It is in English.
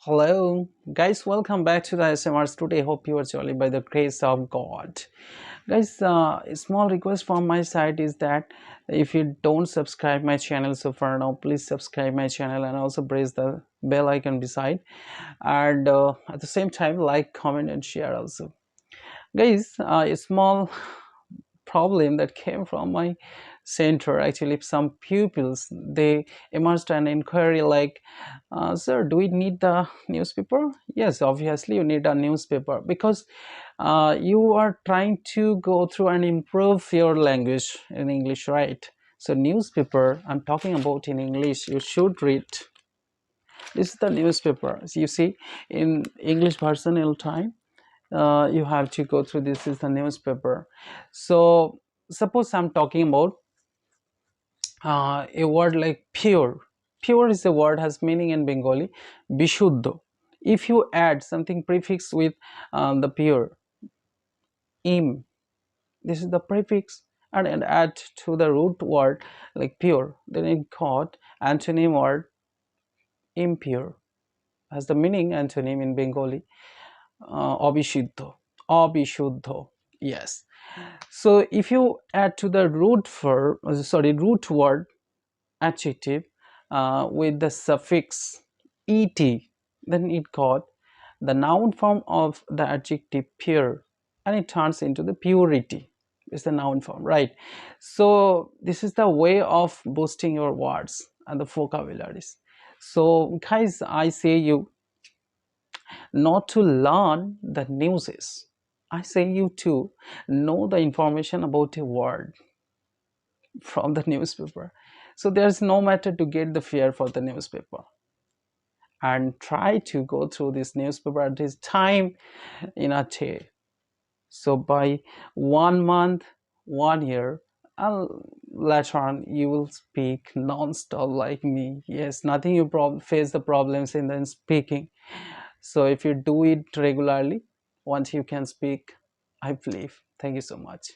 Hello, guys. Welcome back to the SMRs. Today, hope you are jolly by the grace of God. Guys, a small request from my side is that if you don't subscribe my channel so far now, please subscribe my channel and also press the bell icon beside. And at the same time, like, comment, and share also. Guys, a small problem that came from my center. Actually, some pupils they emerged an inquiry like, sir, do we need the newspaper? Yes, obviously you need a newspaper because you are trying to go through and improve your language in English, right? So newspaper I'm talking about in English, you should read. This is the newspaper. So you see, in English personal time, you have to go through. This is the newspaper. So suppose I'm talking about a word like pure. Pure is a word has meaning in Bengali bishuddho. If you add something prefix with the pure im, this is the prefix, and add to the root word like pure, then it got antonym word impure, has the meaning antonym in Bengali abhishuddho. Abhishuddho, yes. So if you add to the root word adjective with the suffix et, then it got the noun form of the adjective pure, and it turns into the purity. It's the noun form, right? So this is the way of boosting your words and the vocabularies. So guys, I say you not to learn the newses. I say you to know the information about a word from the newspaper. So there's no matter to get the fare for the newspaper, and try to go through this newspaper at this time in a day. So by 1 month, 1 year, and later on you will speak non-stop like me. Yes, nothing you face the problems in the speaking. So if you do it regularly, once you can speak, I believe. Thank you so much.